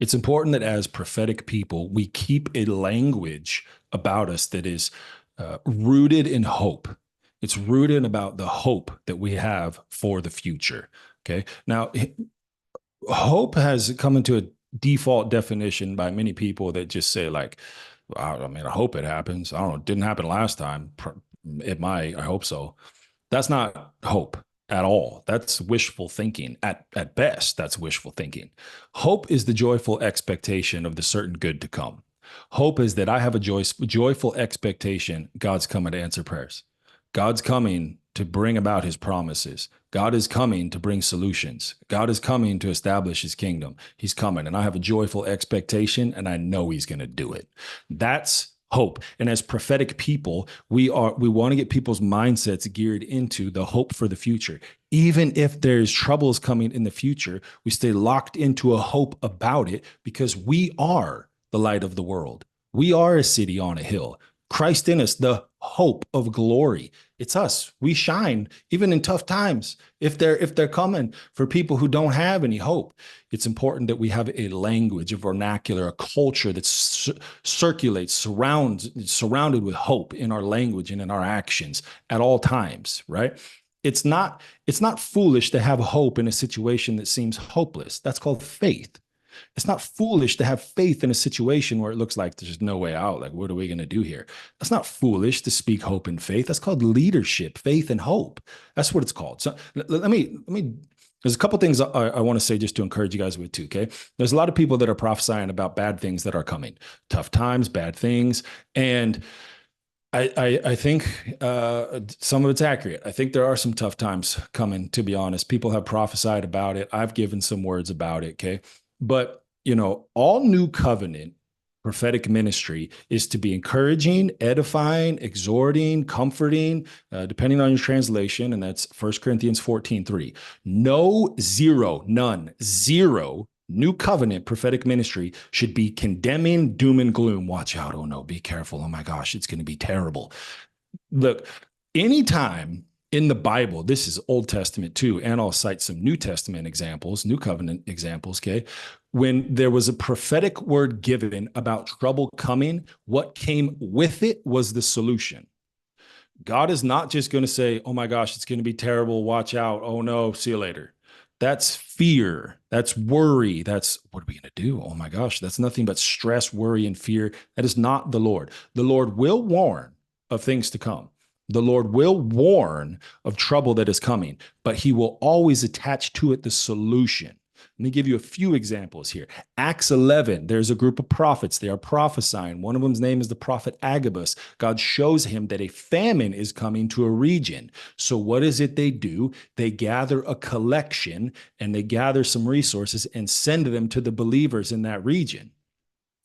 It's important that as prophetic people, we keep a language about us that is rooted in hope. It's rooted about the hope that we have for the future. Okay. Now, hope has come into a default definition by many people that just say, like, I mean, I hope it happens. I don't know. It didn't happen last time. It might. I hope so. That's not hope at all. That's wishful thinking. At best, that's wishful thinking. Hope is the joyful expectation of the certain good to come. Hope is that I have a joyful expectation God's coming to answer prayers. God's coming to bring about his promises. God is coming to bring solutions. God is coming to establish his kingdom. He's coming, and I have a joyful expectation, and I know he's going to do it. That's hope. And as prophetic people, we want to get people's mindsets geared into the hope for the future. Even if there's troubles coming in the future, we stay locked into a hope about it because we are the light of the world. We are a city on a hill. Christ in us, the hope of glory. It's us. We shine even in tough times. If they're coming for people who don't have any hope, it's important that we have a language, a vernacular, a culture that circulates, surrounded with hope in our language and in our actions at all times, right? It's not foolish to have hope in a situation that seems hopeless. That's called faith. It's not foolish to have faith in a situation where it looks like there's no way out. Like, what are we going to do here? That's not foolish to speak hope and faith. That's called leadership, faith and hope. That's what it's called. So let me. There's a couple things I want to say just to encourage you guys with too. Okay, there's a lot of people that are prophesying about bad things that are coming, tough times, bad things, and I think some of it's accurate. I think there are some tough times coming, to be honest. People have prophesied about it. I've given some words about it. Okay. But, all new covenant prophetic ministry is to be encouraging, edifying, exhorting, comforting, depending on your translation. And that's 1 Corinthians 14:3. No, zero, none, zero new covenant prophetic ministry should be condemning, doom and gloom. Watch out. Oh no, be careful. Oh my gosh, it's going to be terrible. Look, anytime in the Bible, this is Old Testament too, and I'll cite some New Testament examples, New Covenant examples, okay? When there was a prophetic word given about trouble coming, what came with it was the solution. God is not just going to say, oh my gosh, it's going to be terrible, watch out, oh no, see you later. That's fear. That's worry. That's what are we going to do? Oh my gosh, that's nothing but stress, worry, and fear. That is not the Lord. The Lord will warn of things to come. The Lord will warn of trouble that is coming, but he will always attach to it the solution. Let me give you a few examples here. Acts 11, there's a group of prophets. They are prophesying. One of them's name is the prophet Agabus. God shows him that a famine is coming to a region. So what is it they do? They gather a collection and they gather some resources and send them to the believers in that region.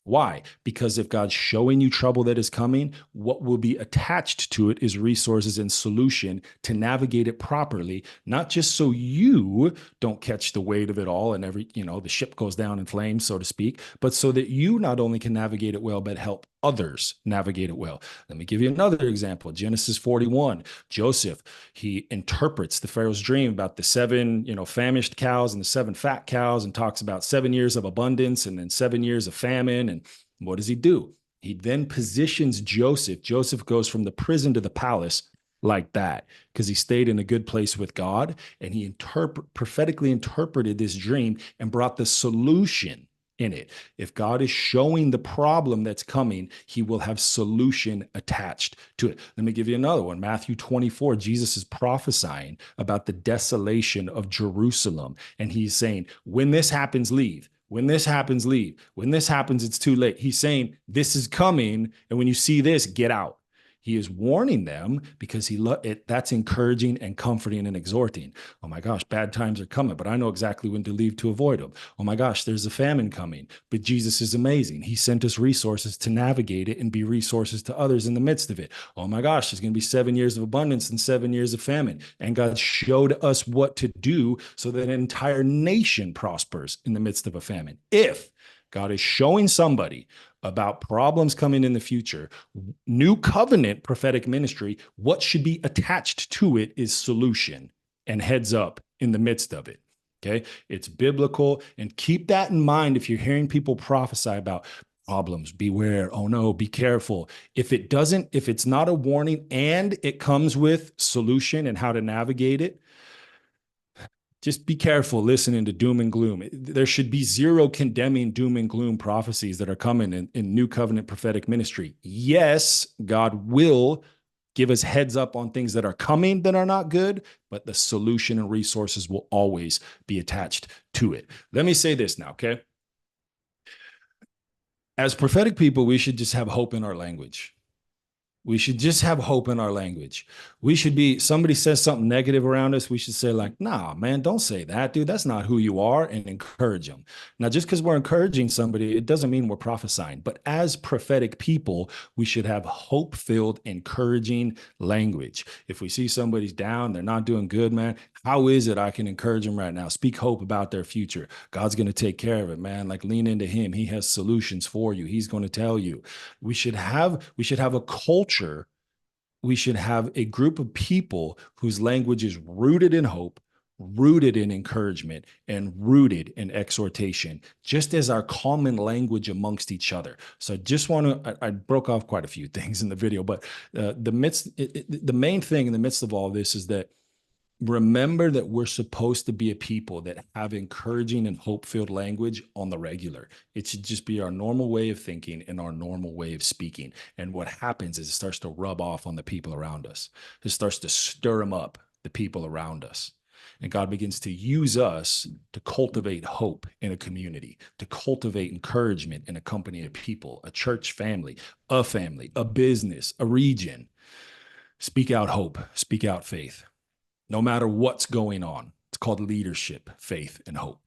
Why? Because if God's showing you trouble that is coming, what will be attached to it is resources and solution to navigate it properly, not just so you don't catch the weight of it all and the ship goes down in flames, so to speak, but so that you not only can navigate it well, but help others navigate it well. Let me give you another example. Genesis 41. Joseph, he interprets the Pharaoh's dream about the seven, famished cows and the seven fat cows, and talks about 7 years of abundance and then 7 years of famine. And what does he do? He then positions Joseph. Joseph goes from the prison to the palace like that because he stayed in a good place with God, and he prophetically interpreted this dream and brought the solution in it. If God is showing the problem that's coming, he will have solution attached to it. Let me give you another one. Matthew 24, Jesus is prophesying about the desolation of Jerusalem. And he's saying, when this happens, leave. When this happens, leave. When this happens, it's too late. He's saying, this is coming. And when you see this, get out. He is warning them because that's encouraging and comforting and exhorting. Oh my gosh, bad times are coming, but I know exactly when to leave to avoid them. Oh my gosh, there's a famine coming, but Jesus is amazing. He sent us resources to navigate it and be resources to others in the midst of it. Oh my gosh, there's going to be 7 years of abundance and 7 years of famine. And God showed us what to do so that an entire nation prospers in the midst of a famine. If God is showing somebody about problems coming in the future, new covenant prophetic ministry, what should be attached to it is solution and heads up in the midst of it. Okay. It's biblical. And keep that in mind if you're hearing people prophesy about problems, beware. Oh no, be careful. If it's not a warning and it comes with solution and how to navigate it, just be careful listening to doom and gloom. There should be zero condemning doom and gloom prophecies that are coming in New Covenant prophetic ministry. Yes, God will give us heads up on things that are coming that are not good, but the solution and resources will always be attached to it. Let me say this now, okay? As prophetic people, we should just have hope in our language. We should just have hope in our language. We should be, somebody says something negative around us, we should say, like, nah, man, don't say that, dude. That's not who you are, and encourage them. Now, just because we're encouraging somebody, it doesn't mean we're prophesying. But as prophetic people, we should have hope-filled, encouraging language. If we see somebody's down, they're not doing good, man, how is it I can encourage them right now? Speak hope about their future. God's going to take care of it, man. Like, lean into him. He has solutions for you. He's going to tell you. We should have a culture. We should have a group of people whose language is rooted in hope, rooted in encouragement, and rooted in exhortation, just as our common language amongst each other. So I just want to, I broke off quite a few things in the video, but the main thing in the midst of all this is that remember that we're supposed to be a people that have encouraging and hope-filled language on the regular. It should just be our normal way of thinking and our normal way of speaking. And what happens is it starts to rub off on the people around us. It starts to stir them up, the people around us. And God begins to use us to cultivate hope in a community, to cultivate encouragement in a company of people, a church family, a business, a region. Speak out hope, speak out faith no matter what's going on. It's called leadership, faith, and hope.